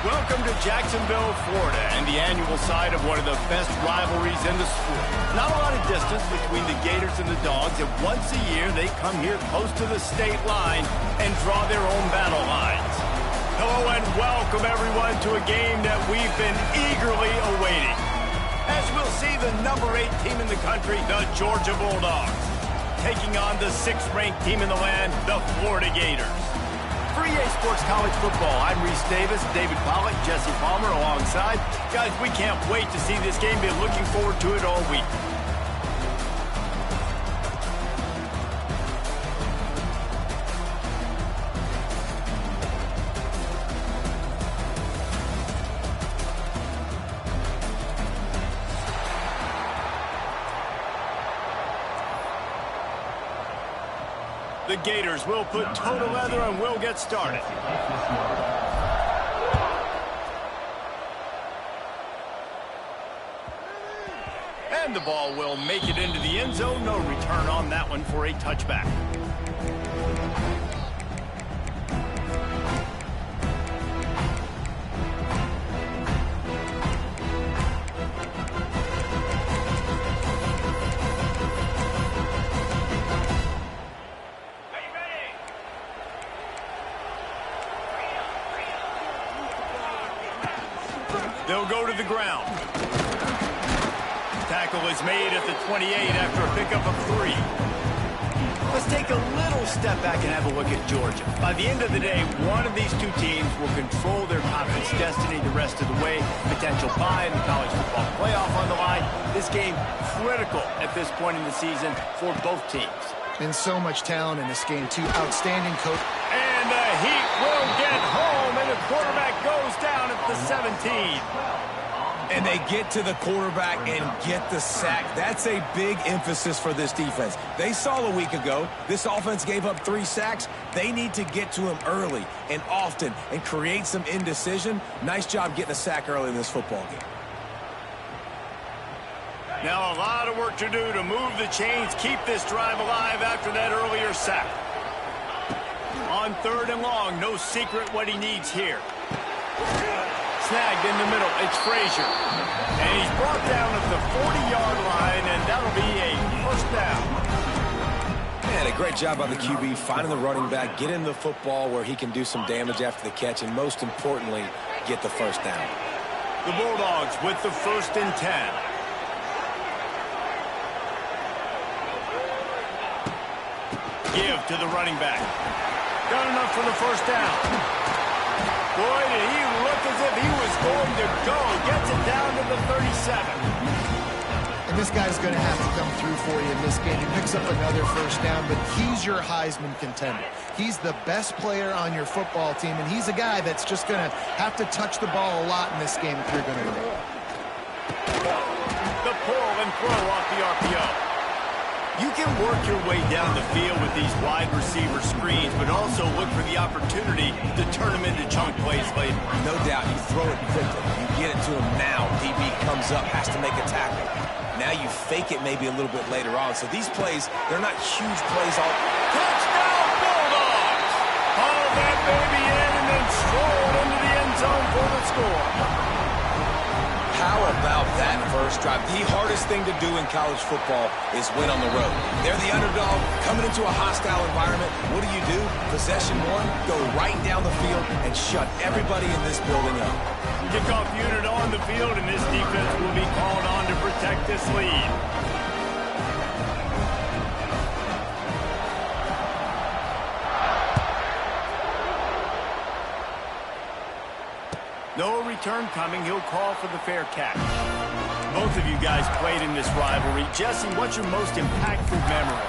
Welcome to Jacksonville, Florida, and the annual site of one of the best rivalries in the sport. Not a lot of distance between the Gators and the Dogs, and once a year they come here close to the state line and draw their own battle lines. Hello and welcome everyone to a game that we've been eagerly awaiting. As we'll see the number 8 team in the country, the Georgia Bulldogs, taking on the 6th-ranked team in the land, the Florida Gators. For EA Sports College Football, I'm Reese Davis, David Pollock, Jesse Palmer alongside. Guys, we can't wait to see this game. Been looking forward to it all week. The Gators will put total leather and we'll get started. And the ball will make it into the end zone. No return on that one for a touchback. They'll go to the ground. Tackle is made at the 28 after a pickup of 3. Let's take a little step back and have a look at Georgia. By the end of the day, one of these two teams will control their conference destiny the rest of the way. Potential bye in the college football playoff on the line. This game critical at this point in the season for both teams. Been so much talent in this game, too. Outstanding coach. And the Heat will get home, and the quarterback goes down at the 17. And they get to the quarterback and get the sack. That's a big emphasis for this defense. They saw a week ago, this offense gave up 3 sacks. They need to get to him early and often and create some indecision. Nice job getting a sack early in this football game. Now a lot of work to do to move the chains, keep this drive alive after that earlier sack. On 3rd and long, no secret what he needs here. Snagged in the middle, it's Frazier. And he's brought down at the 40-yard line, and that'll be a first down. Man, a great job by the QB finding the running back, getting the football where he can do some damage after the catch, and most importantly, get the first down. The Bulldogs with the 1st and 10. Give to the running back. Got enough for the first down. Boy, did he look as if he was going to go. Gets it down to the 37. And this guy's going to have to come through for you in this game. He picks up another first down, but he's your Heisman contender. He's the best player on your football team, and he's a guy that's just going to have to touch the ball a lot in this game if you're going to win. The pull and throw off the RPO. You can work your way down the field with these wide receiver screens, but also look for the opportunity to turn them into chunk plays later. No doubt, you throw it quickly. You get it to him now. DB comes up, has to make a tackle. Now you fake it maybe a little bit later on. So these plays, they're not huge plays. Touchdown Bulldogs! Haul that baby in and then stroll into the end zone for the score. How about that first drive? The hardest thing to do in college football is win on the road. They're the underdog coming into a hostile environment. What do? Possession 1, go right down the field and shut everybody in this building up. Kickoff unit on the field, and this defense will be called on to protect this lead. No return coming. He'll call for the fair catch. Both of you guys played in this rivalry. Jesse, what's your most impactful memory?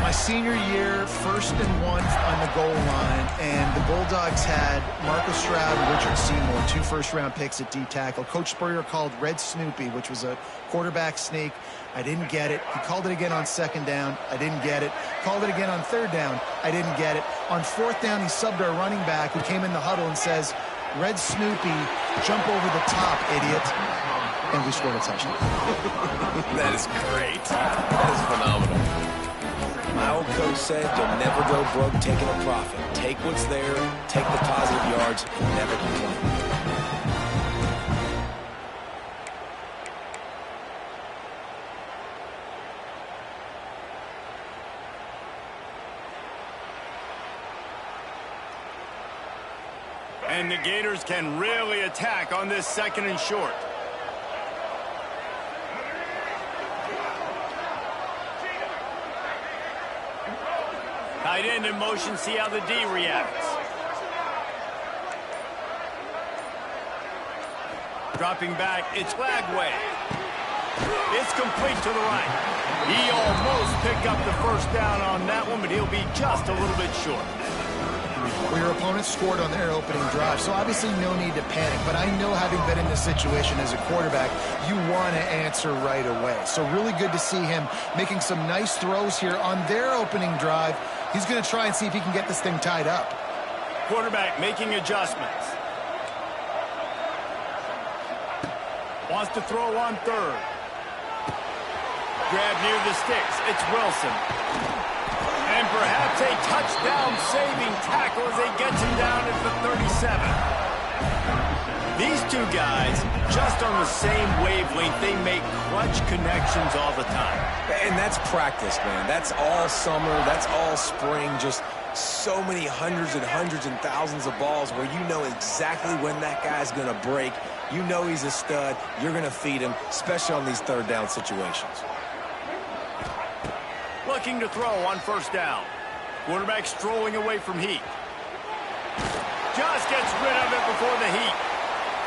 My senior year, 1st and 1 on the goal line, and the Bulldogs had Marcus Stroud and Richard Seymour, 2 first-round picks at D-tackle. Coach Spurrier called Red Snoopy, which was a quarterback sneak. I didn't get it. He called it again on 2nd down. I didn't get it. Called it again on 3rd down. I didn't get it. On 4th down, he subbed our running back who came in the huddle and says, Red Snoopy, jump over the top, idiot. And we scored a touchdown. That is great. That is phenomenal. My old coach said, you'll never go broke taking a profit. Take what's there, take the positive yards, and never complain. And the Gators can really attack on this 2nd and short. Tight end in motion, see how the D reacts. Dropping back, it's Lagway. It's complete to the right. He almost picked up the first down on that one, but he'll be just a little bit short. Well, your opponent scored on their opening drive, so obviously no need to panic. But I know, having been in this situation as a quarterback, you want to answer right away. So really good to see him making some nice throws here on their opening drive. He's going to try and see if he can get this thing tied up. Quarterback making adjustments. Wants to throw on 3rd. Grab near the sticks. It's Wilson. And perhaps a touchdown-saving tackle as they get him down at the 37. These two guys, just on the same wavelength, they make clutch connections all the time. And that's practice, man. That's all summer. That's all spring. Just so many hundreds and thousands of balls where you know exactly when that guy's going to break. You know he's a stud. You're going to feed him, especially on these 3rd down situations. Looking to throw on 1st down. Quarterback strolling away from heat. Just gets rid of it before the heat.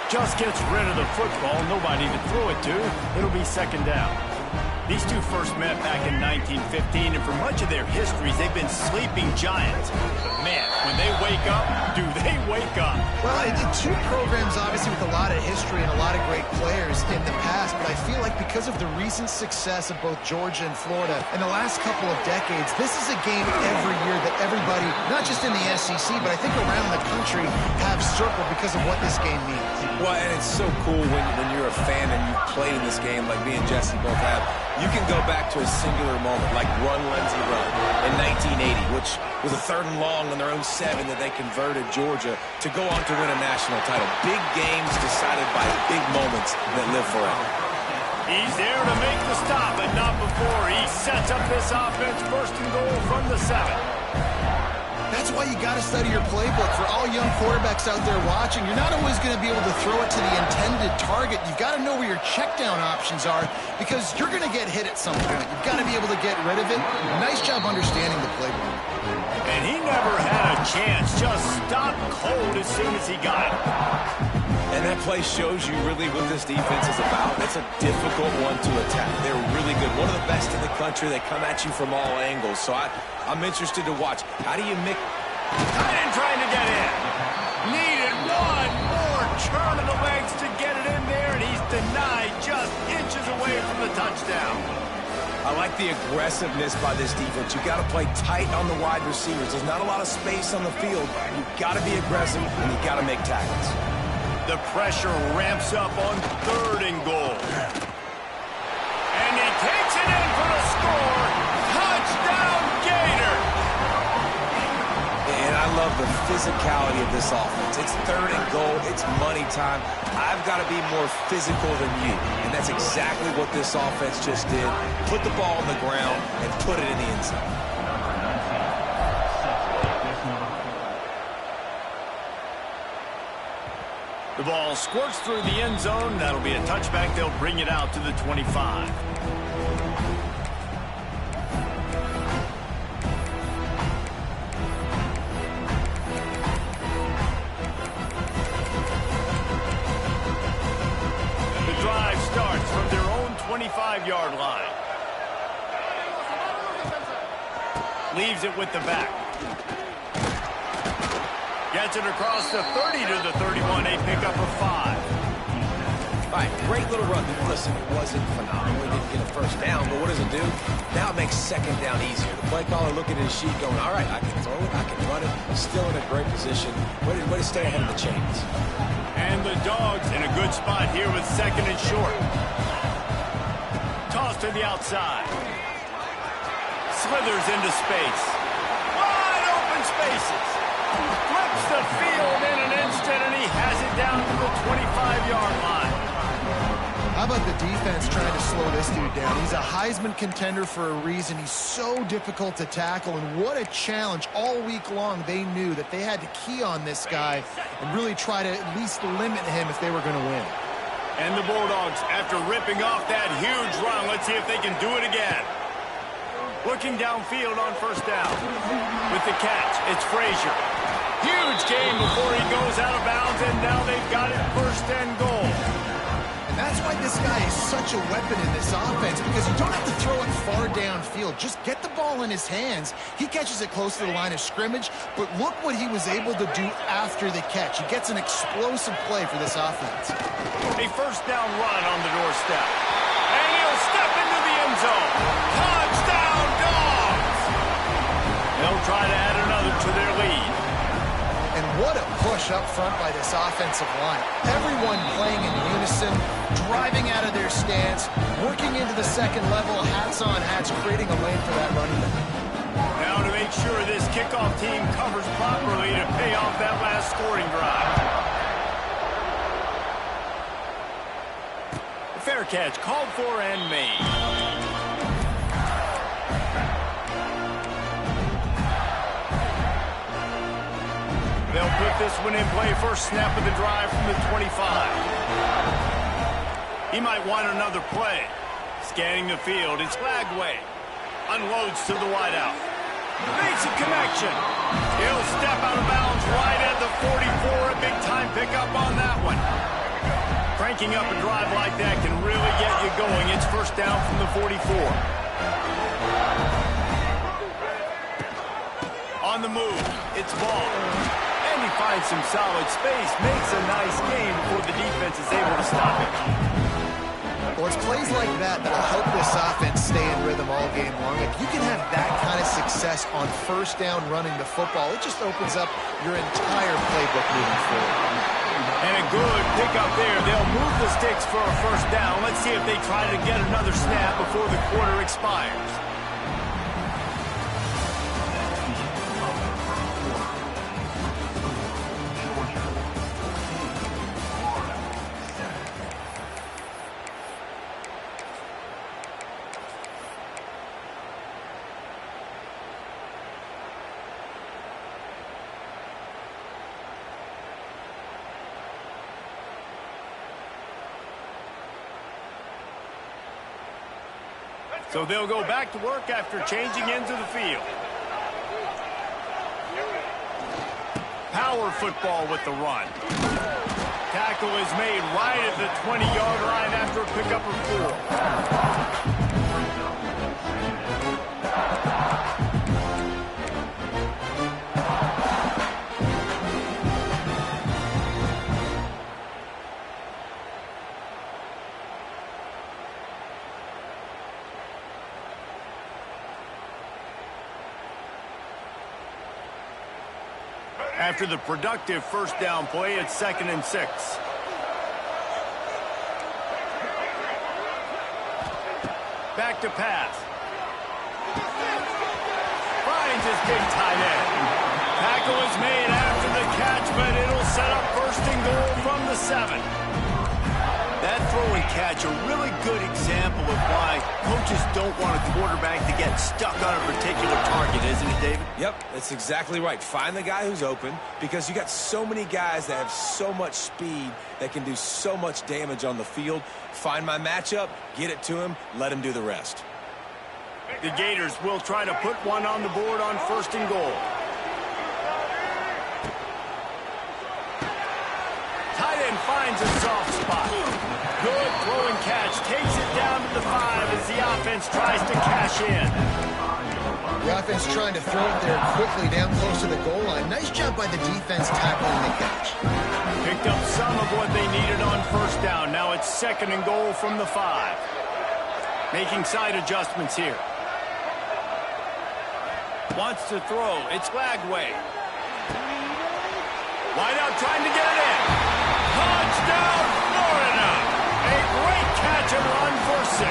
Just gets rid of the football. Nobody to throw it to. It'll be 2nd down. These two first met back in 1915, and for much of their histories, they've been sleeping giants. But man, when they wake up, do they wake up? Well, two programs, obviously, with a lot of history and a lot of great players in the past, but I feel like because of the recent success of both Georgia and Florida in the last couple of decades, this is a game every year that everybody, not just in the SEC, but I think around the country, have circled because of what this game means. Well, and it's so cool when you're a fan and you've played in this game like me and Jesse both have. You can go back to a singular moment, like Run, Lindsey, Run, in 1980, which was a 3rd and long on their own 7 that they converted Georgia to go on to win a national title. Big games decided by big moments that live forever. He's there to make the stop, but not before he sets up this offense. 1st and goal from the 7. That's why you got to study your playbook. For all young quarterbacks out there watching, you're not always going to be able to throw it to the intended target. You've got to know where your check down options are, because you're going to get hit at some point. You've got to be able to get rid of it. Nice job understanding the playbook. And he never had a chance. Just stopped cold as soon as he got it. And that play shows you really what this defense is about. It's a difficult one to attack. They're really good. One of the best in the country. They come at you from all angles. So I'm interested to watch. How do you mix? Tight end trying to get in. Needed one more turn of the legs to get it in there, and he's denied just inches away from the touchdown. I like the aggressiveness by this defense. You got to play tight on the wide receivers. There's not a lot of space on the field. You've got to be aggressive, and you've got to make tackles. The pressure ramps up on 3rd and goal. And he takes it in for the score. Touchdown, Gator! And I love the physicality of this offense. It's 3rd and goal. It's money time. I've got to be more physical than you. And that's exactly what this offense just did. Put the ball on the ground and put it in the end zone. The ball squirts through the end zone. That'll be a touchback. They'll bring it out to the 25. The drive starts from their own 25-yard line. Leaves it with the back. Gets it across the 30 to the 31, a pickup of 5. All right, great little run. Listen, it wasn't phenomenal. He didn't get a first down, but what does it do? Now it makes 2nd down easier. The play caller looking at his sheet going, all right, I can throw it, I can run it. Still in a great position. Way to stay ahead of the chains. And the Dogs in a good spot here with 2nd and short. Toss to the outside. Slithers into space. Wide open spaces. Flips the field in an instant, and he has it down to the 25-yard line. How about the defense trying to slow this dude down? He's a Heisman contender for a reason. He's so difficult to tackle, and what a challenge. All week long, they knew that they had to key on this guy and really try to at least limit him if they were going to win. And the Bulldogs, after ripping off that huge run, let's see if they can do it again. Looking downfield on first down. With the catch, it's Frazier. Huge gain before he goes out of bounds, and now they've got it first and goal. And that's why this guy is such a weapon in this offense, because you don't have to throw it far downfield. Just get the ball in his hands. He catches it close to the line of scrimmage, but look what he was able to do after the catch. He gets an explosive play for this offense. A first down run on the doorstep. And he'll step into the end zone. Touchdown, Dogs! They'll try to add another to their lead. And what a push up front by this offensive line. Everyone playing in unison, driving out of their stance, working into the second level, hats on hats, creating a lane for that running back. Now to make sure this kickoff team covers properly to pay off that last scoring drive. Fair catch called for and made. They'll put this one in play. First snap of the drive from the 25. He might want another play. Scanning the field, it's Lagway. Unloads to the wideout. Makes a connection. He'll step out of bounds right at the 44. A big time pickup on that one. Cranking up a drive like that can really get you going. It's first down from the 44. On the move, it's Ball. And he finds some solid space, makes a nice game before the defense is able to stop it. Well, it's plays like that that'll help this offense stay in rhythm all game long. If you can have that kind of success on first down running the football, it just opens up your entire playbook moving forward. And a good pickup there. They'll move the sticks for a first down. Let's see if they try to get another snap before the quarter expires. So they'll go back to work after changing into the field. Power football with the run. Tackle is made right at the 20-yard line after a pickup of 4. After the productive first down play, it's 2nd and 6. Back to pass. Finds his big tight end. Tackle is made after the catch, but it'll set up first and goal from the 7. That throw and catch, a really good example of why coaches don't want a quarterback to get stuck on a particular target, isn't it, David? Yep, that's exactly right. Find the guy who's open, because you got so many guys that have so much speed that can do so much damage on the field. Find my matchup, get it to him, let him do the rest. The Gators will try to put one on the board on first and goal. Tight end finds a soft spot. Good throw and catch. Takes it down to the 5 as the offense tries to cash in. The offense trying to throw it there quickly down close to the goal line. Nice job by the defense tackling the catch. Picked up some of what they needed on first down. Now it's 2nd and goal from the 5. Making side adjustments here. Wants to throw. It's Lagway. Wide out trying to get it in. Touchdown, Florida! A great catch and run for 6.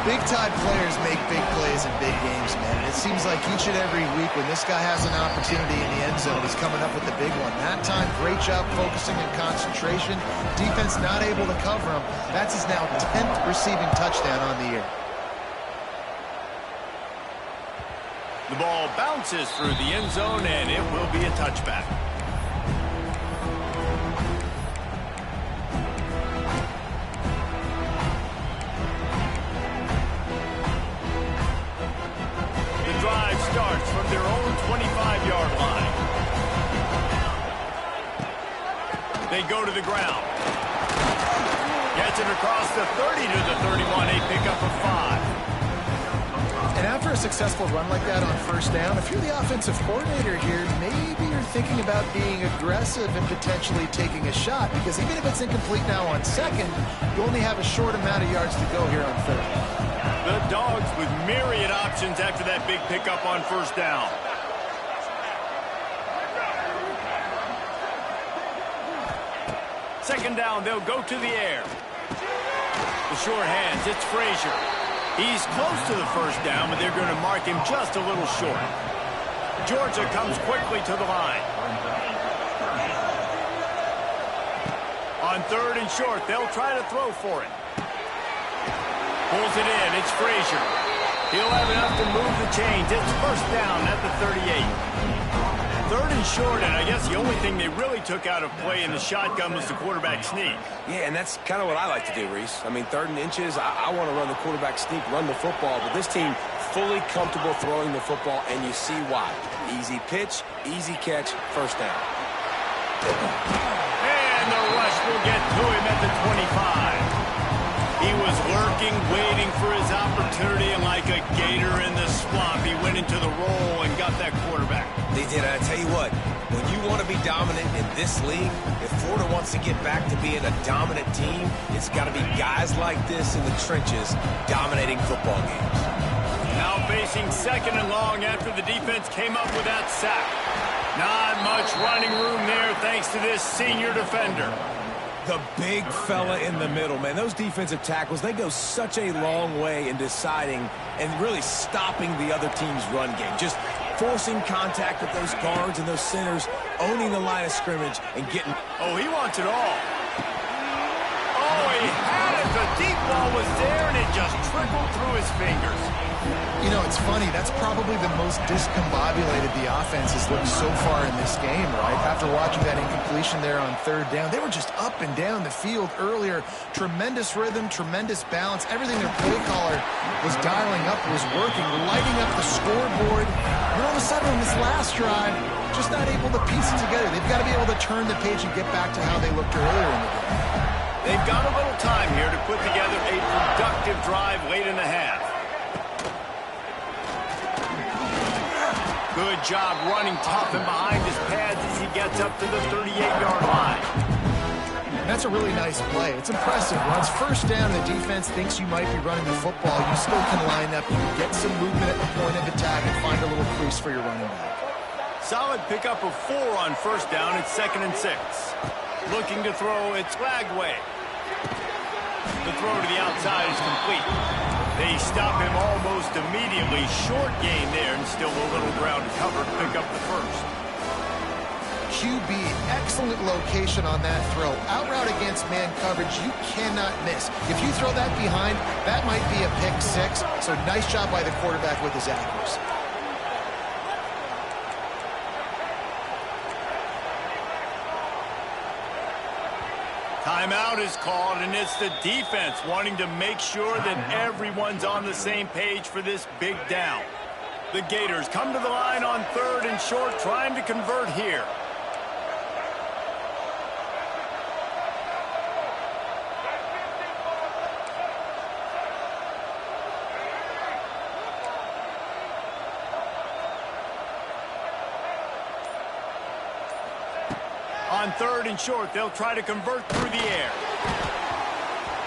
Big-time players make big plays in big games, man. And it seems like each and every week when this guy has an opportunity in the end zone, he's coming up with the big one. That time, great job focusing and concentration. Defense not able to cover him. That's his now 10th receiving touchdown on the year. The ball bounces through the end zone, and it will be a touchback. The drive starts from their own 25-yard line. They go to the ground. Gets it across the 30 to the 31. A pickup of 5. And after a successful run like that on first down, if you're the offensive coordinator here, maybe you're thinking about being aggressive and potentially taking a shot, because even if it's incomplete now on second, you only have a short amount of yards to go here on third. The Dogs with myriad options after that big pickup on first down. Second down, they'll go to the air. The short hands, it's Frazier. He's close to the first down, but they're going to mark him just a little short. Georgia comes quickly to the line. On third and short, they'll try to throw for it. Pulls it in, it's Frazier. He'll have enough to move the chains. It's first down at the 38. Third and short, and I guess the only thing they really took out of play in the shotgun was the quarterback sneak. Yeah, and that's kind of what I like to do, Reese. I mean, 3rd and inches, I want to run the quarterback sneak, run the football, but this team fully comfortable throwing the football, and you see why. Easy pitch, easy catch, first down. And the rush will get to him at the 25. He was lurking, waiting for his opportunity, and like a gator in the swamp, he went into the roll and got that quarterback. They did. I tell you what, when you want to be dominant in this league, if Florida wants to get back to being a dominant team, it's got to be guys like this in the trenches dominating football games. Now facing second and long after the defense came up with that sack. Not much running room there thanks to this senior defender. The big fella in the middle, man. Those defensive tackles, they go such a long way in deciding and really stopping the other team's run game. Just forcing contact with those guards and those centers, owning the line of scrimmage and getting... Oh, he wants it all. Oh, he had it. The deep ball was there, and it just trickled through his fingers. You know, it's funny. That's probably the most discombobulated the offense has looked so far in this game, right? After watching that incompletion there on third down, they were just up and down the field earlier. Tremendous rhythm, tremendous balance. Everything their play caller was dialing up was working, lighting up the scoreboard. And all of a sudden, on this last drive, just not able to piece it together. They've got to be able to turn the page and get back to how they looked earlier in the game. They've got a little time here to put together a productive drive late in the half. Good job running tough and behind his pads as he gets up to the 38-yard line. That's a really nice play. It's impressive. Once first down, the defense thinks you might be running the football. You still can line up, you can get some movement at the point of attack and find a little crease for your running back. Solid pickup of 4 on first down. It's 2nd and 6. Looking to throw, it's Flagway. The throw to the outside is complete. They stop him almost immediately. Short gain there, and still a little ground to cover to pick up the first. QB, excellent location on that throw. Out route against man coverage, you cannot miss. If you throw that behind, that might be a pick 6. So nice job by the quarterback with his accuracy. Timeout is called, and it's the defense wanting to make sure that everyone's on the same page for this big down. The Gators come to the line on third and short, trying to convert here. On third and short, they'll try to convert through the air.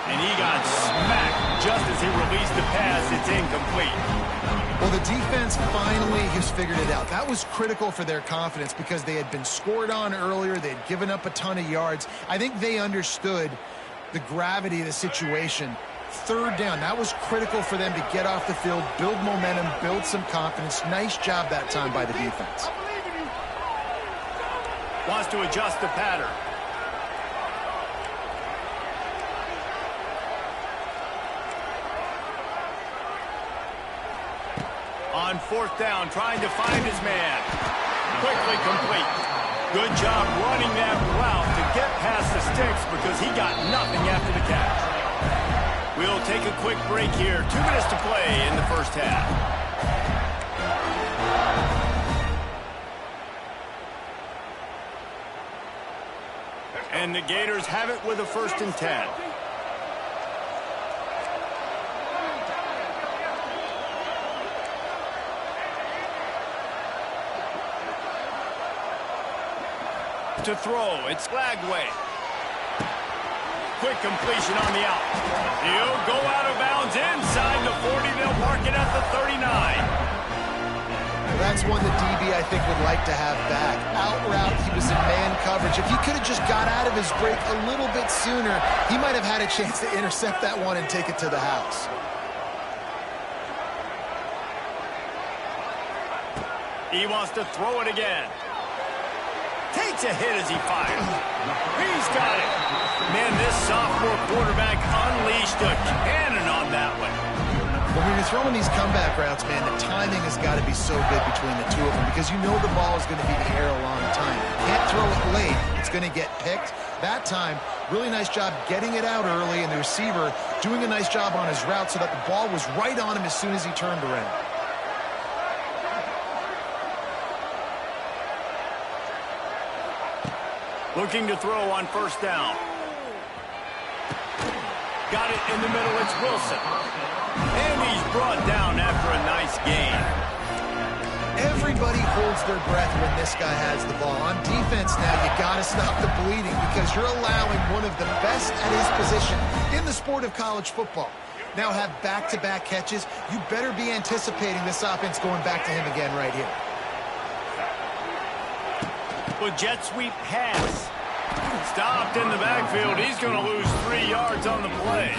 And he got smacked just as he released the pass. It's incomplete. Well, the defense finally has figured it out. That was critical for their confidence because they had been scored on earlier. They had given up a ton of yards. I think they understood the gravity of the situation. third down. That was critical for them to get off the field, build momentum, build some confidence. Nice job that time by the defense. Wants to adjust the pattern. On fourth down, trying to find his man. Quickly complete. Good job running that route to get past the sticks because he got nothing after the catch. We'll take a quick break here. 2 minutes to play in the first half. And the Gators have it with a 1st and 10. To throw, it's Lagway. Quick completion on the out. He'll go out of bounds inside the 40. They'll mark it at the 39. That's one the DB, I think, would like to have back. Out route, he was in man coverage. If he could have just got out of his break a little bit sooner, he might have had a chance to intercept that one and take it to the house. He wants to throw it again. Takes a hit as he fires. He's got it. Man, this sophomore quarterback unleashed a cannon on that one. But when you're throwing these comeback routes, man, the timing has got to be so good between the two of them because you know the ball is going to be in the air a long time. You can't throw it late. It's going to get picked. That time, really nice job getting it out early, and the receiver doing a nice job on his route so that the ball was right on him as soon as he turned around. Looking to throw on first down. Got it in the middle. It's Wilson. And he's brought down after a nice gain. Everybody holds their breath when this guy has the ball. On defense now, you got to stop the bleeding because you're allowing one of the best at his position in the sport of college football. Now have back-to-back catches. You better be anticipating this offense going back to him again right here. With jet sweep pass. Stopped in the backfield. He's going to lose 3 yards on the play.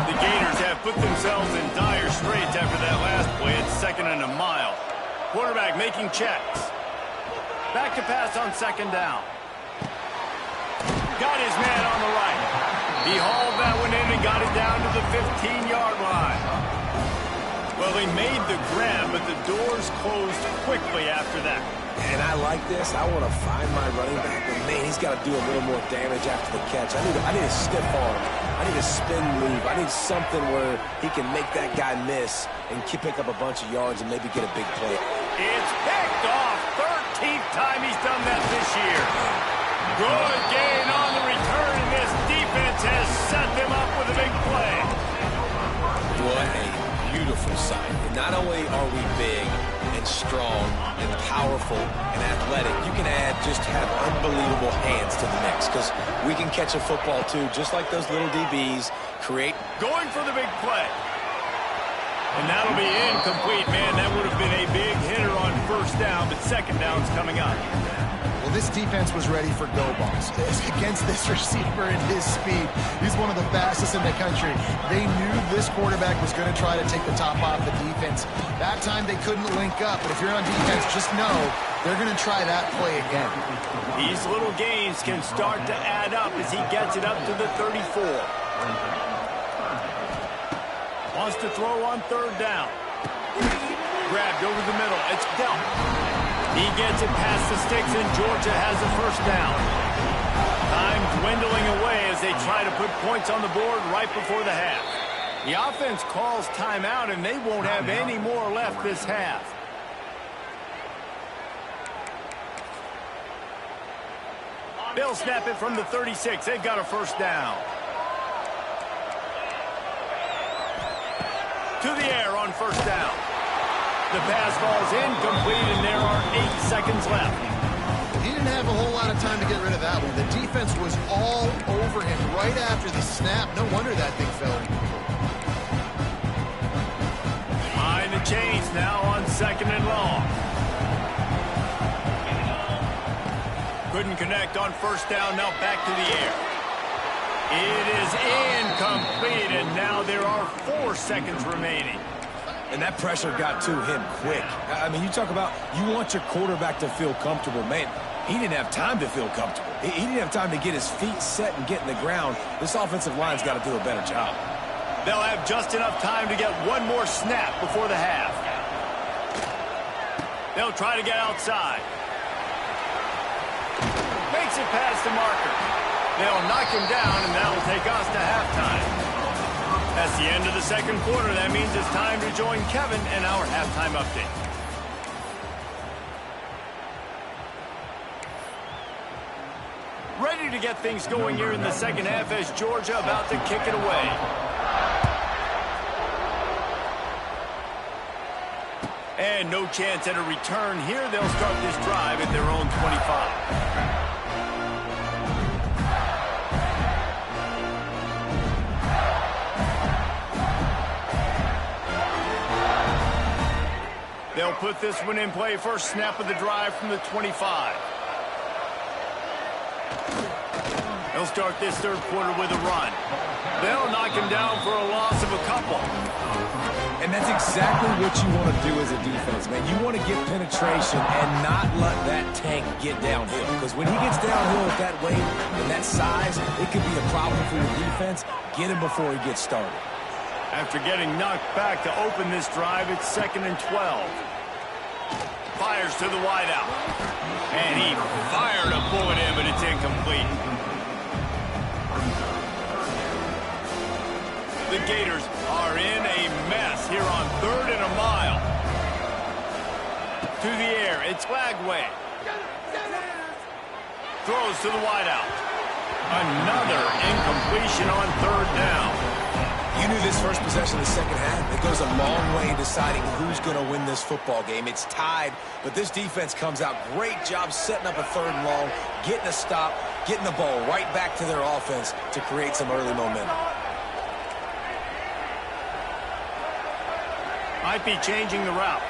The Gators have put themselves in dire straits after that last play. It's 2nd and a mile. Quarterback making checks. Back to pass on 2nd down. Got his man on the right. He hauled that one in and got it down to the 15-yard line. Well, he made the grab, but the doors closed quickly after that. And I like this. I want to find my running back, but man, he's got to do a little more damage after the catch. I need a stiff arm. I need a spin move. I need something where he can make that guy miss and pick up a bunch of yards and maybe get a big play. It's picked off. 13th time he's done that this year. Good gain on the return, and this defense has set them up with a big play. What a beautiful sight. And not only are we big and strong and powerful and athletic, you can just have unbelievable hands to the mix because we can catch a football too, just like those little DBs. Going for the big play. And that'll be incomplete, man. That would have been a big hitter on first down, but 2nd down's coming up. Well, this defense was ready for go balls. Against this receiver and his speed, he's one of the fastest in the country. They knew this quarterback was going to try to take the top off the defense. That time they couldn't link up, but if you're on defense, just know they're going to try that play again. These little gains can start to add up as he gets it up to the 34. Wants to throw on 3rd down. Grabbed over the middle. It's dealt. He gets it past the sticks, and Georgia has a 1st down. Time dwindling away as they try to put points on the board right before the half. The offense calls timeout, and they won't have any more left this half. They'll snap it from the 36. They've got a 1st down. To the air on 1st down. The pass falls incomplete, and there are 8 seconds left. He didn't have a whole lot of time to get rid of that one. The defense was all over him right after the snap. No wonder that thing fell. Behind the chains. the chains now on 2nd and long. Couldn't connect on first down. Now back to the air. It is incomplete, and now there are 4 seconds remaining. And that pressure got to him quick. I mean, you talk about you want your quarterback to feel comfortable. Man, he didn't have time to feel comfortable. He didn't have time to get his feet set and get in the ground. This offensive line's got to do a better job. They'll have just enough time to get one more snap before the half. They'll try to get outside. Makes it past the marker. They'll knock him down, and that'll take us to halftime. That's the end of the second quarter. That means it's time to join Kevin in our halftime update. Ready to get things going here in the second half as Georgia about to kick it away. And no chance at a return here. They'll start this drive at their own 25. They'll put this one in play. First snap of the drive from the 25. They'll start this third quarter with a run. They'll knock him down for a loss of a couple. And that's exactly what you want to do as a defense, man. You want to get penetration and not let that tank get downhill. Because when he gets downhill at that weight and that size, it could be a problem for your defense. Get him before he gets started. After getting knocked back to open this drive, it's 2nd and 12. Fires to the wideout. And he fired a bullet in, but it's incomplete. The Gators are in a mess here on 3rd and a mile. To the air, it's Flagway. Throws to the wideout. Another incompletion on 3rd down. You knew this first possession of the second half. It goes a long way in deciding who's going to win this football game. It's tied, but this defense comes out. Great job setting up a 3rd and long, getting a stop, getting the ball right back to their offense to create some early momentum. Might be changing the route.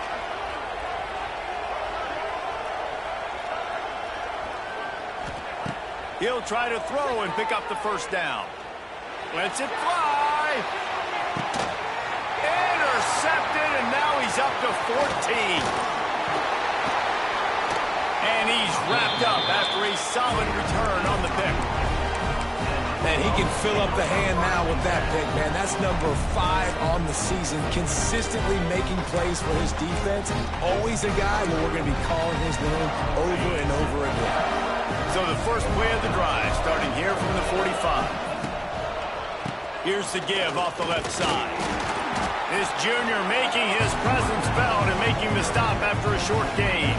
He'll try to throw and pick up the first down. Lets it fly. Intercepted, and now he's up to 14. And he's wrapped up after a solid return on the pick. And he can fill up the hand now with that pick, man. That's number 5 on the season, consistently making plays for his defense. Always a guy where we're going to be calling his name over and over again. So the first play of the drive, starting here from the 45. Here's the give off the left side. This junior making his presence felt and making the stop after a short gain.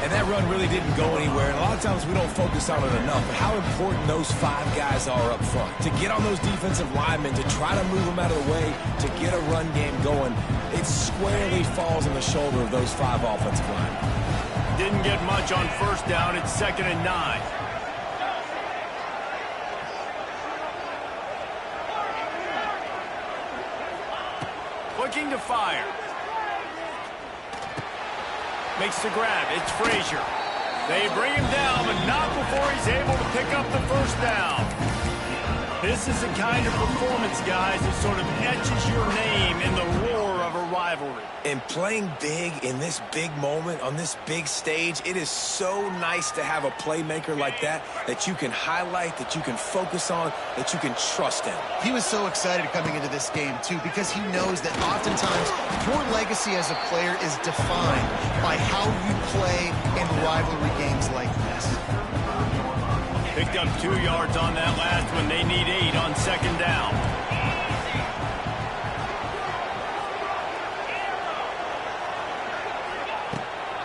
And that run really didn't go anywhere. And a lot of times we don't focus on it enough. But how important those 5 guys are up front. To get on those defensive linemen, to try to move them out of the way, to get a run game going, it squarely falls on the shoulder of those 5 offensive linemen. Didn't get much on first down. It's 2nd and 9. Looking to fire. Makes the grab. It's Frazier. They bring him down, but not before he's able to pick up the first down. This is the kind of performance, guys, that sort of etches your name in the roar of a rivalry. And playing big in this big moment, on this big stage, it is so nice to have a playmaker like that you can highlight, that you can focus on, that you can trust in. He was so excited coming into this game, too, because he knows that oftentimes your legacy as a player is defined by how you play in rivalry games like this. Picked up 2 yards on that last one. They need 8 on 2nd down.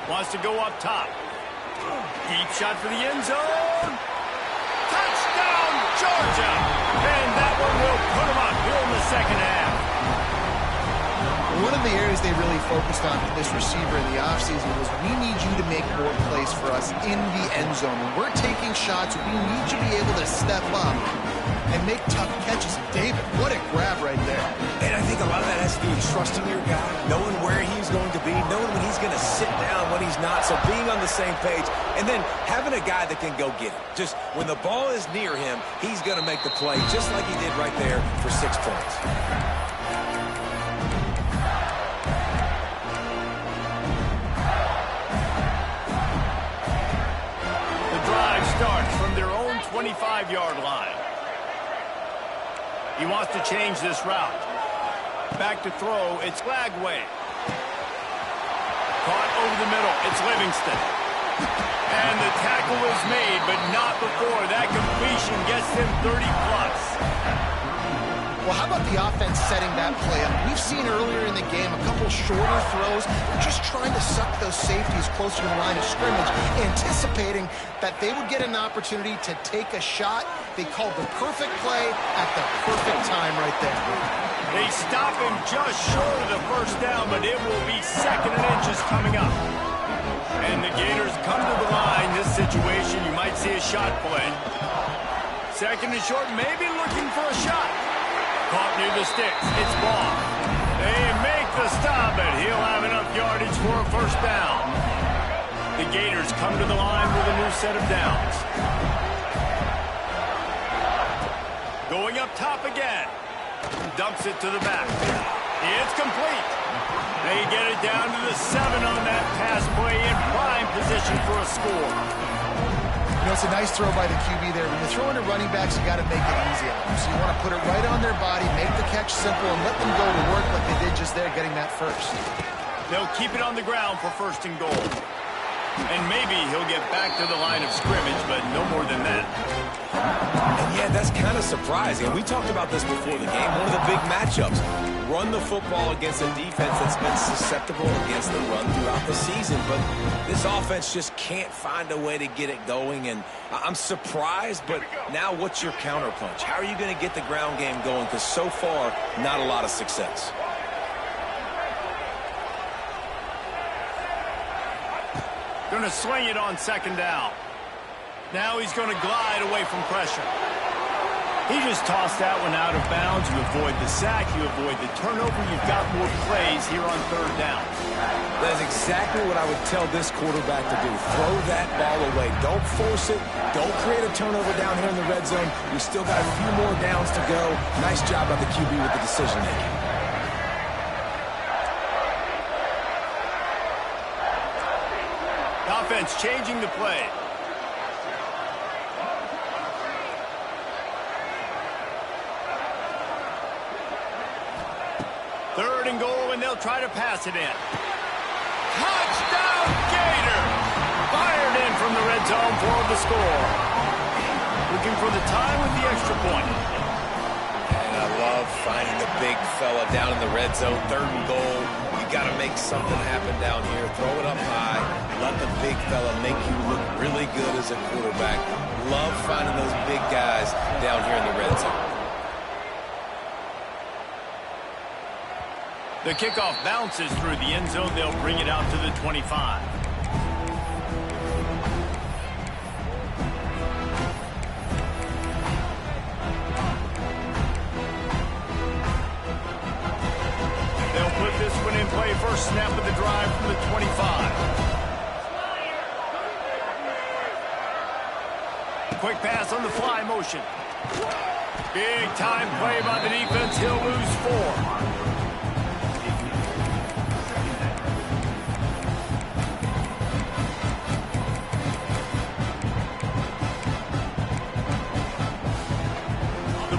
Wants to go up top. Deep shot for the end zone. Touchdown, Georgia! And that one will put them up here in the second half. One of the areas they really focused on for this receiver in the offseason was we need you to make more plays for us in the end zone. When we're taking shots, we need you to be able to step up and make tough catches. David, what a grab right there. And I think think a lot of that has to do with trusting your guy, knowing where he's going to be, knowing when he's going to sit down, when he's not. So being on the same page, and then having a guy that can go get it. Just when the ball is near him, he's going to make the play, just like he did right there for 6 points. The drive starts from their own 25-yard line. He wants to change this route. Back to throw, it's Lagway. Caught over the middle, it's Livingston. And the tackle is made, but not before that completion gets him 30+. Well, how about the offense setting that play up? We've seen earlier in the game a couple shorter throws. They're just trying to suck those safeties closer to the line of scrimmage, anticipating that they would get an opportunity to take a shot. They called the perfect play at the perfect time right there. They stop him just short of the first down, but it will be 2nd and inches coming up. And the Gators come to the line. This situation, you might see a shot play. 2nd and short, maybe looking for a shot. Caught near the sticks. It's Ball. They make the stop, but he'll have enough yardage for a first down. The Gators come to the line with a new set of downs. Going up top again. Dumps it to the back. It's complete. They get it down to the 7 on that pass play in prime position for a score. You know, it's a nice throw by the QB there. When you're throwing to running backs, you got to make it easy on them. So you want to put it right on their body, make the catch simple, and let them go to work like they did just there, getting that first. They'll keep it on the ground for 1st and goal. And maybe he'll get back to the line of scrimmage, but no more than that. And yeah, that's kind of surprising. We talked about this before the game. One of the big matchups. Run the football against a defense that's been susceptible against the run throughout the season. But this offense just can't find a way to get it going. And I'm surprised, but now what's your counterpunch? How are you going to get the ground game going? Because so far, not a lot of success. Going to swing it on 2nd down. Now he's going to glide away from pressure. He just tossed that one out of bounds. You avoid the sack, you avoid the turnover. You've got more plays here on 3rd down. That's exactly what I would tell this quarterback to do. Throw that ball away. Don't force it. Don't create a turnover down here in the red zone. We still got a few more downs to go. Nice job by the QB with the decision making. Offense changing the play. Third and goal, and they'll try to pass it in. Touchdown, Gator! Fired in from the red zone for the score. Looking for the time with the extra point. And I love finding the big fella down in the red zone. 3rd and goal. You got to make something happen down here. Throw it up high. Let the big fella make you look really good as a quarterback. Love finding those big guys down here in the red zone. The kickoff bounces through the end zone. They'll bring it out to the 25. They'll put this one in play. First snap of the drive from the 25. Quick pass on the fly motion. Big time play by the defense. He'll lose 4.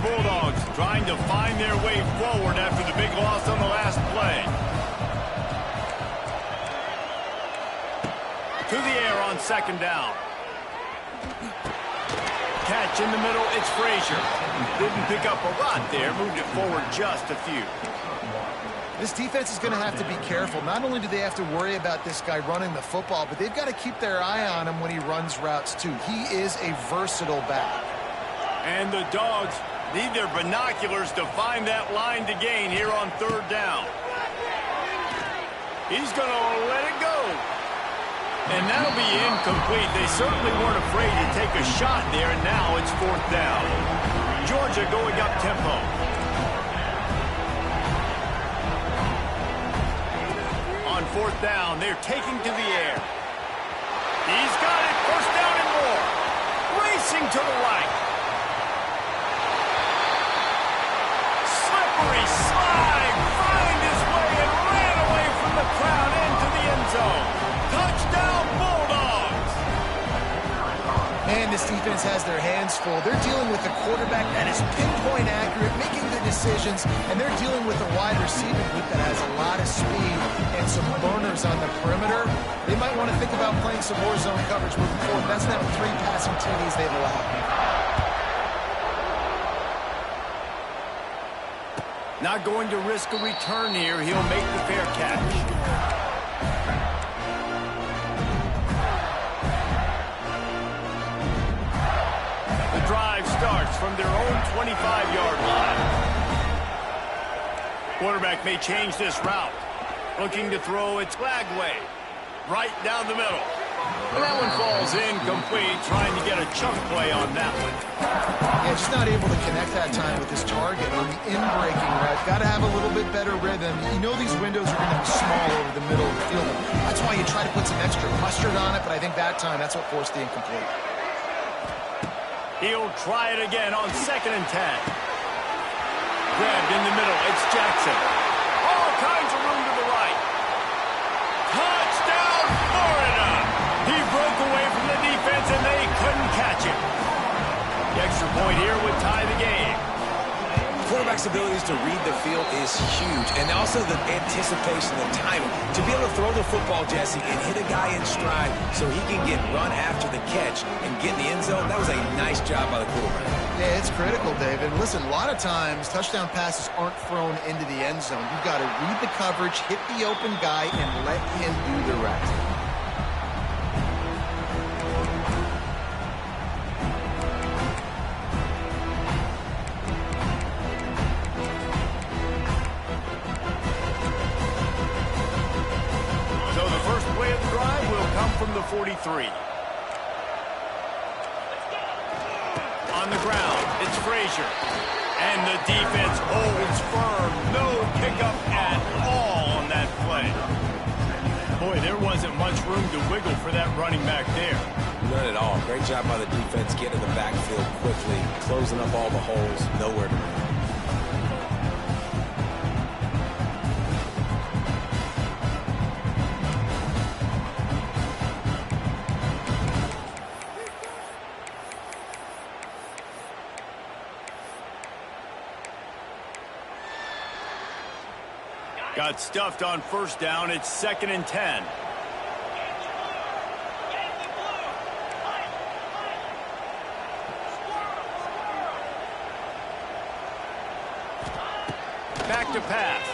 Bulldogs trying to find their way forward after the big loss on the last play. To the air on 2nd down. Catch in the middle, it's Frazier. Didn't pick up a lot there, moved it forward just a few. This defense is going to have to be careful. Not only do they have to worry about this guy running the football, but they've got to keep their eye on him when he runs routes too. He is a versatile back. And the Dogs need their binoculars to find that line to gain here on 3rd down. He's going to let it go. And that'll be incomplete. They certainly weren't afraid to take a shot there, and now it's 4th down. Georgia going up tempo. 4th down. They're taking to the air. He's got it. 1st down and more. Racing to the right. Slippery slide. Find his way and ran away from the crowd into the end zone. Touchdown, Bulldogs. And this defense has their hands full. They're dealing with a quarterback that is pinpoint accurate, making the decisions, and they're dealing with a wide receiver group that has a lot of speed and some burners on the perimeter. They might want to think about playing some more zone coverage moving forward. That's now 3 passing TDs they've allowed. Not going to risk a return here. He'll make the fair catch. The drive starts from their own 25-yard line. Quarterback may change this route. Looking to throw it Lagway. Right down the middle. And that one falls incomplete, trying to get a chunk play on that one. Yeah, just not able to connect that time with his target on the in-breaking route. Got to have a little bit better rhythm. You know these windows are going to be small over the middle of the field. That's why you try to put some extra mustard on it, but I think that time that's what forced the incomplete. He'll try it again on 2nd and 10. Grabbed in the middle. It's Jackson. All kinds of room to the right. Touchdown, Florida! He broke away from the defense, and they couldn't catch him. The extra point here would tie the game. Quarterback's abilities to read the field is huge, and also the anticipation, the timing. To be able to throw the football, Jesse, and hit a guy in stride so he can get run after the catch and get in the end zone, that was a nice job by the quarterback. Yeah, it's critical, David. Listen, a lot of times touchdown passes aren't thrown into the end zone. You've got to read the coverage, hit the open guy, and let him do the rest. From the 43. On the ground, it's Frazier. And the defense holds firm. No pickup at all on that play. Boy, there wasn't much room to wiggle for that running back there. None at all. Great job by the defense getting to the backfield quickly, closing up all the holes, nowhere to run. Got stuffed on 1st down. It's 2nd and 10. Back to pass.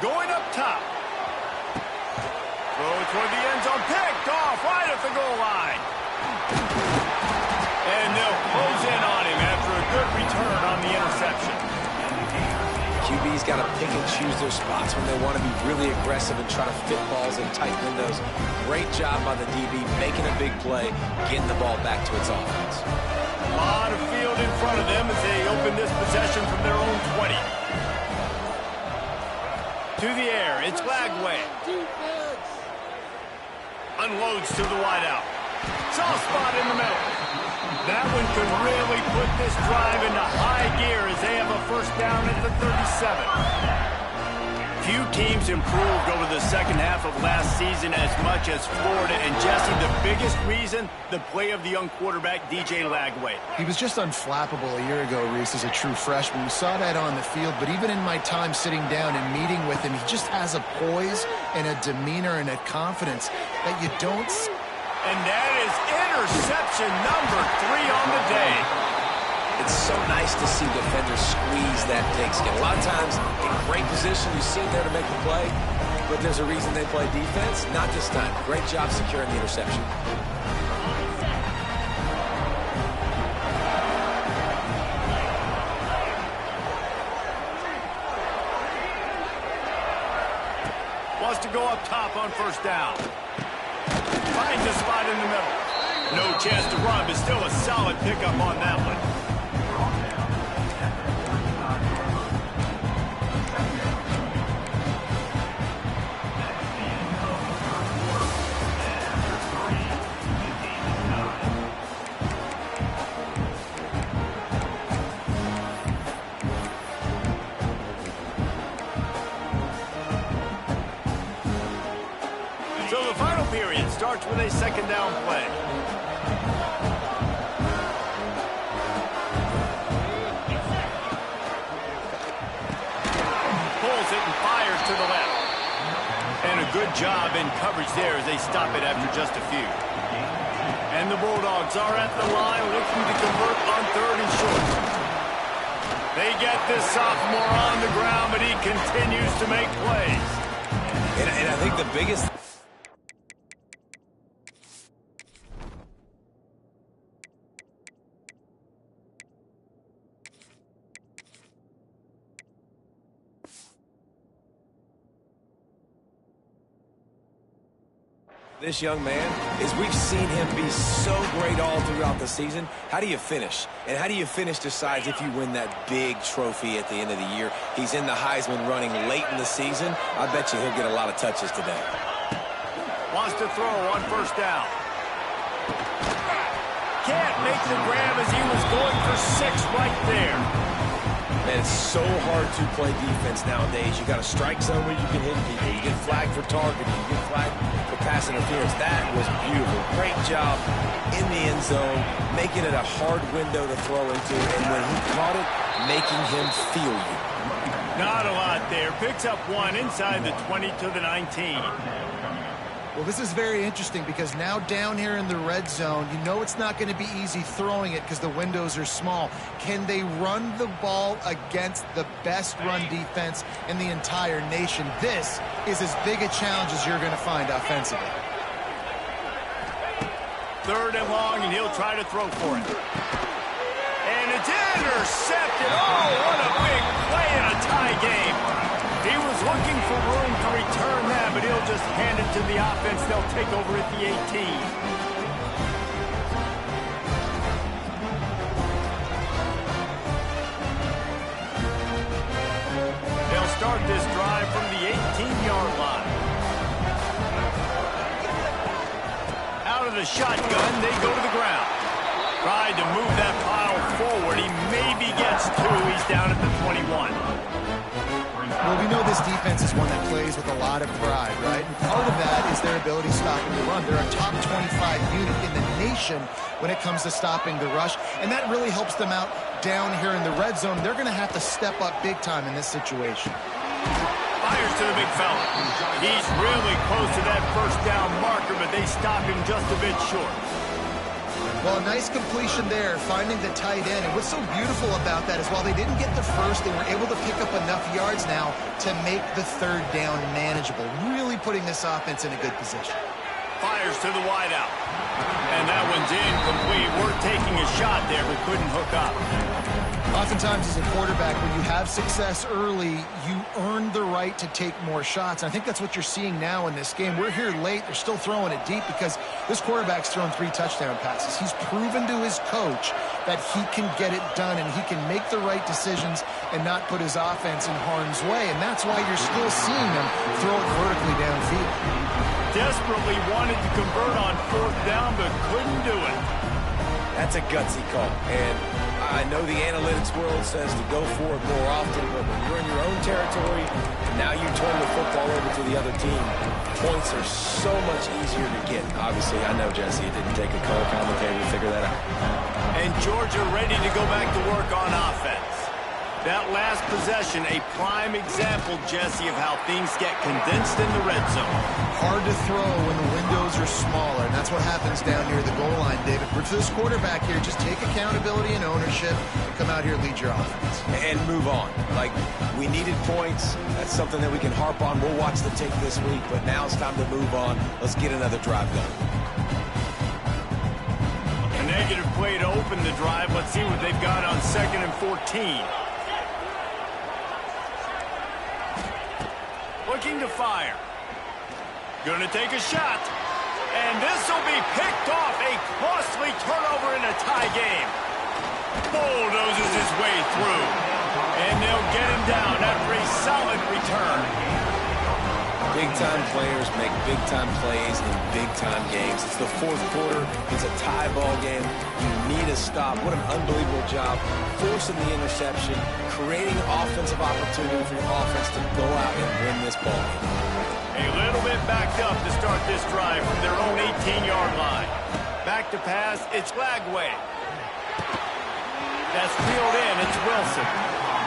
Going up top. Throw toward the end zone. Picked off right at the goal line. And they'll close in on him after a good return on the interception. QB's got to pick and choose their spots when they want to be really aggressive and try to fit balls in tight windows. Great job by the DB making a big play, getting the ball back to its offense. A lot of field in front of them as they open this possession from their own 20. To the air, it's Lagway. Unloads to the wideout. Soft spot in the middle. That one could really put this drive into high gear as they have a 1st down at the 37. Few teams improved over the 2nd half of last season as much as Florida. And Jesse, the biggest reason, the play of the young quarterback, DJ Lagway. He was just unflappable a year ago, Reese, as a true freshman. We saw that on the field, but even in my time sitting down and meeting with him, he just has a poise and a demeanor and a confidence that you don't see. And that is interception number 3 on the day. It's so nice to see defenders squeeze that pigskin. A lot of times, in great position, you see there to make the play, but there's a reason they play defense. Not this time. Great job securing the interception. Wants to go up top on 1st down. Finds a spot in the middle. No chance to run, but still a solid pickup on that one. So the final period starts with a second down play. Pulls it and fires to the left. And a good job in coverage there as they stop it after just a few. And the Bulldogs are at the line looking to convert on 3rd and short. They get this sophomore on the ground, but he continues to make plays. And I think the biggest... This young man, is we've seen him be so great all throughout the season. How do you finish? And how do you finish decides if you win that big trophy at the end of the year. He's in the Heisman running late in the season. I bet you he'll get a lot of touches today. Wants to throw on 1st down. Can't make the grab as he was going for 6 right there. Man, it's so hard to play defense nowadays. You got a strike zone where you can hit people. You get flagged for targeting. You get flagged for pass interference. That was beautiful. Great job in the end zone, making it a hard window to throw into. And when he caught it, making him feel you. Not a lot there. Picks up 1 inside the 20 to the 19. Well, this is very interesting because now down here in the red zone, you know it's not going to be easy throwing it because the windows are small. Can they run the ball against the best run defense in the entire nation? This is as big a challenge as you're going to find offensively. 3rd and long, and he'll try to throw for it. And it's intercepted. Oh, what a big play in a tie game. He was looking for room to return that, but he'll just hand it to the offense. They'll take over at the 18. They'll start this drive from the 18-yard line. Out of the shotgun, they go to the ground. Tried to move that pile forward. He maybe gets 2. He's down at the 21. Well, we know this defense is one that plays with a lot of pride, right? And part of that is their ability stopping the run. They're a top 25 unit in the nation when it comes to stopping the rush, and that really helps them out down here in the red zone. They're going to have to step up big time in this situation. Fires to the big fella. He's really close to that 1st down marker, but they stop him just a bit short. Well, a nice completion there, finding the tight end. And what's so beautiful about that is while they didn't get the 1st, they were able to pick up enough yards now to make the 3rd down manageable. Really putting this offense in a good position. Fires to the wideout. And that one's incomplete. We're taking a shot there, but couldn't hook up. Oftentimes as a quarterback, when you have success early, you earn the right to take more shots. And I think that's what you're seeing now in this game. We're here late. They're still throwing it deep because this quarterback's thrown 3 touchdown passes. He's proven to his coach that he can get it done and he can make the right decisions and not put his offense in harm's way. And that's why you're still seeing them throw it vertically downfield. Desperately wanted to convert on 4th down, but couldn't do it. That's a gutsy call. And I know the analytics world says to go for it more often, but when you're in your own territory, now you turn the football over to the other team, points are so much easier to get. Obviously, I know, Jesse, it didn't take a color commentator to figure that out. And Georgia ready to go back to work on offense. That last possession, a prime example, Jesse, of how things get condensed in the red zone. Hard to throw when the windows are smaller, and that's what happens down near the goal line, David. For this quarterback here, just take accountability and ownership and come out here and lead your offense. And move on. Like, we needed points. That's something that we can harp on. We'll watch the tape this week, but now it's time to move on. Let's get another drive going. A negative play to open the drive. Let's see what they've got on 2nd and 14. Looking to fire. Gonna take a shot. And this will be picked off. A costly turnover in a tie game. Bulldozes his way through. And they'll get him down after a solid return. Big-time players make big-time plays in big-time games. It's the 4th quarter. It's a tie ball game. You need a stop. What an unbelievable job. Forcing the interception, creating offensive opportunity for your offense to go out and win this ball game. A little bit backed up to start start this drive from their own 18-yard line. Back to pass, it's Lagway. That's reeled in, it's Wilson.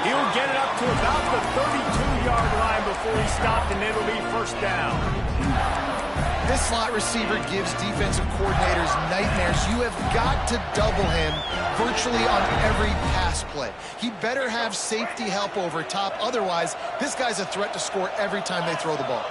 He'll get it up to about the 32-yard line before he stopped, and it'll be first down. This slot receiver gives defensive coordinators nightmares. You have got to double him virtually on every pass play. He better have safety help over top. Otherwise, this guy's a threat to score every time they throw the ball.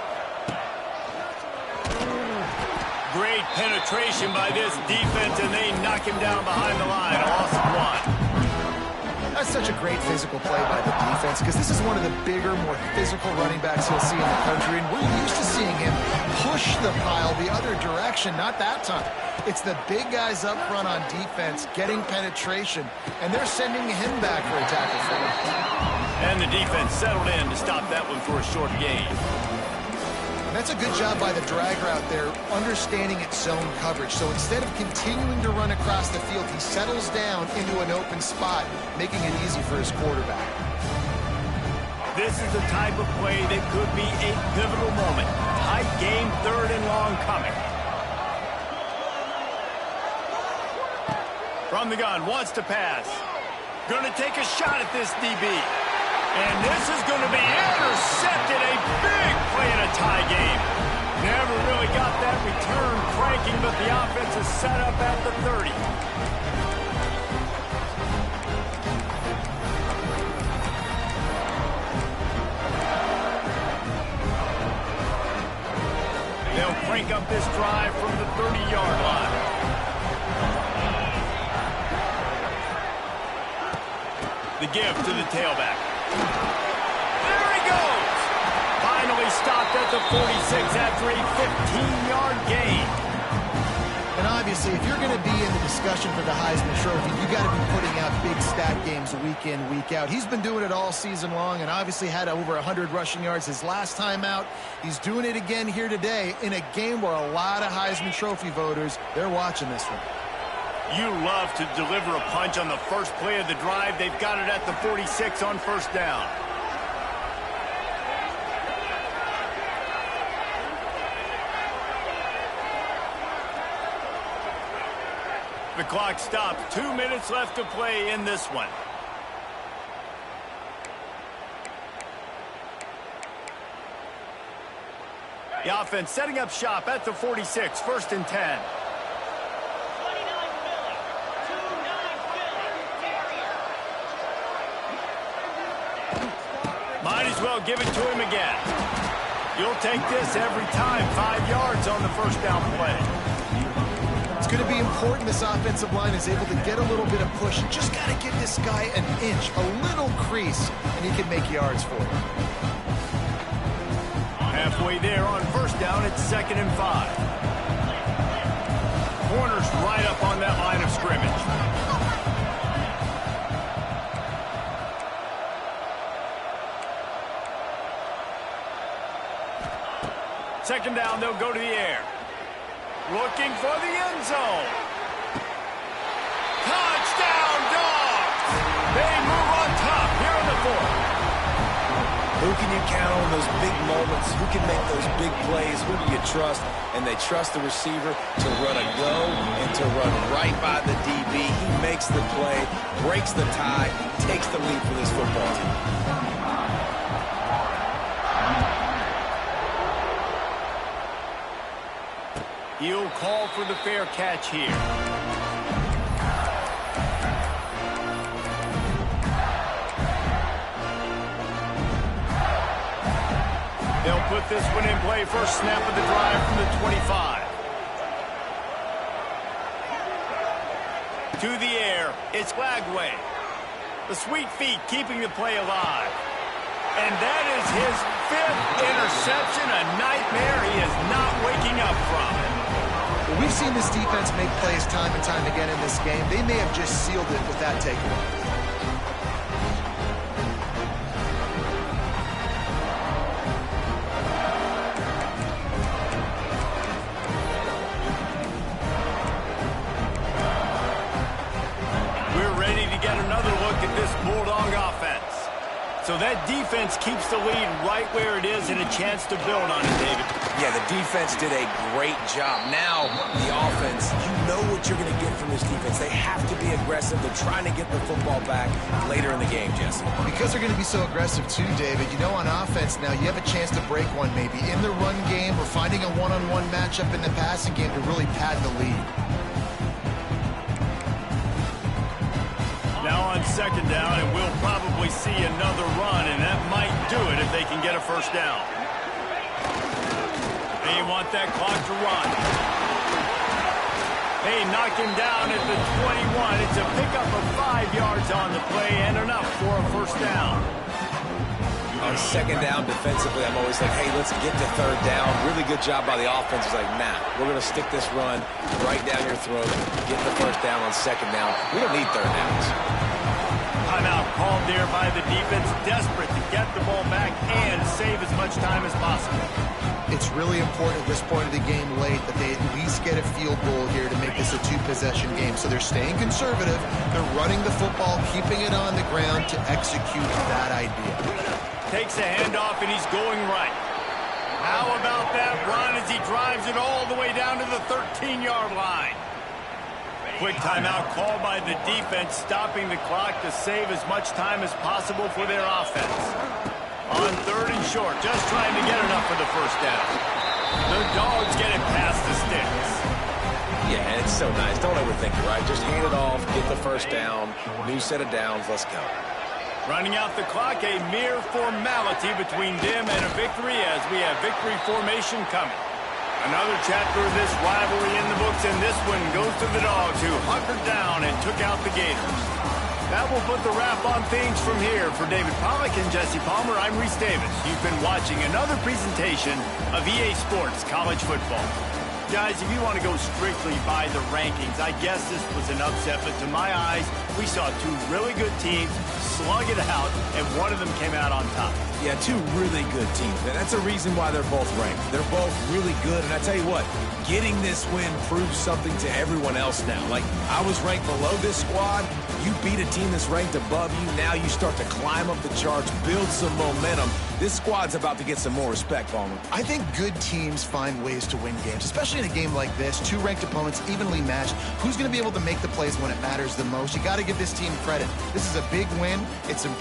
Great penetration by this defense, and they knock him down behind the line. A loss of 1. That's such a great physical play by the defense because this is one of the bigger, more physical running backs you'll see in the country, and we're used to seeing him push the pile the other direction. Not that time. It's the big guys up front on defense getting penetration, and they're sending him back for a tackle for him. And the defense settled in to stop that one for a short gain. That's a good job by the drag route there, understanding its zone coverage. So instead of continuing to run across the field, he settles down into an open spot, making it easy for his quarterback. This is the type of play that could be a pivotal moment. Tight game, 3rd and long coming. From the gun, wants to pass. Going to take a shot at this DB. And this is going to be intercepted. A big play in a tie game. Never really got that return cranking, but the offense is set up at the 30. They'll crank up this drive from the 30-yard line. The give to the tailback. There he goes! Finally stopped at the 46 after a 15-yard gain. And obviously, if you're going to be in the discussion for the Heisman Trophy, you got to be putting out big stat games week in, week out. He's been doing it all season long and obviously had over 100 rushing yards his last time out. He's doing it again here today in a game where a lot of Heisman Trophy voters, they're watching this one. You love to deliver a punch on the first play of the drive. They've got it at the 46 on first down. The clock stops. 2 minutes left to play in this one. The offense setting up shop at the 46, 1st and 10. Might as well give it to him again. You'll take this every time. 5 yards on the first down play. It's going to be important this offensive line is able to get a little bit of push. Just got to give this guy an inch, a little crease, and he can make yards for it. Halfway there on first down, it's 2nd and 5. Corners right up on that line of scrimmage. Second down, they'll go to the air. Looking for the end zone. Touchdown, Dogs! They move on top here in the 4th. Who can you count on those big moments? Who can make those big plays? Who do you trust? And they trust the receiver to run a go and to run right by the DB. He makes the play, breaks the tie, takes the lead for this football team. He'll call for the fair catch here. They'll put this one in play. First snap of the drive from the 25. To the air, it's Lagway. The sweet feet keeping the play alive. And that is his 5th interception, a nightmare he is not waking up from. Well, we've seen this defense make plays time and time again in this game. They may have just sealed it with that takeaway. It's So that defense keeps the lead right where it is and a chance to build on it, David. Yeah, the defense did a great job. Now, the offense, you know what you're going to get from this defense. They have to be aggressive. They're trying to get the football back later in the game, Jesse. Because they're going to be so aggressive too, David, you know, on offense now, you have a chance to break one maybe in the run game or finding a one-on-one matchup in the passing game to really pad the lead. Now on second down, and we'll probably see another run, and that might do it if they can get a first down. They want that clock to run. They knock him down at the 21. It's a pickup of 5 yards on the play and enough for a first down. On second down, defensively, I'm always like, hey, let's get to third down. Really good job by the offense. It's like, nah, we're going to stick this run right down your throat, get the first down on second down. We don't need third downs. Timeout called there by the defense, desperate to get the ball back and save as much time as possible. It's really important at this point of the game late that they at least get a field goal here to make this a two-possession game. So they're staying conservative. They're running the football, keeping it on the ground to execute that idea. Takes a handoff, and he's going right. How about that run as he drives it all the way down to the 13-yard line? Quick timeout called by the defense, stopping the clock to save as much time as possible for their offense. On third and short, just trying to get enough for the first down. The Dogs get it past the sticks. Yeah, and it's so nice. Don't overthink it, right? Just hand it off, get the first down, new set of downs, let's go. Running out the clock, a mere formality between them and a victory as we have victory formation coming. Another chapter of this rivalry in the books, and this one goes to the Dogs, who hunkered down and took out the Gators. That will put the wrap on things from here. For David Pollack and Jesse Palmer, I'm Reese Davis. You've been watching another presentation of EA Sports College Football. Guys, if you want to go strictly by the rankings, I guess this was an upset, but to my eyes, we saw two really good teams slug it out, and one of them came out on top. Yeah, two really good teams. And that's a reason why they're both ranked. They're both really good, and I tell you what, getting this win proves something to everyone else now. Like, I was ranked below this squad. You beat a team that's ranked above you. Now you start to climb up the charts, build some momentum. This squad's about to get some more respect, Palmer. I think good teams find ways to win games, especially in a game like this. Two ranked opponents, evenly matched. Who's going to be able to make the plays when it matters the most? You got to give this team credit. This is a big win. It's important.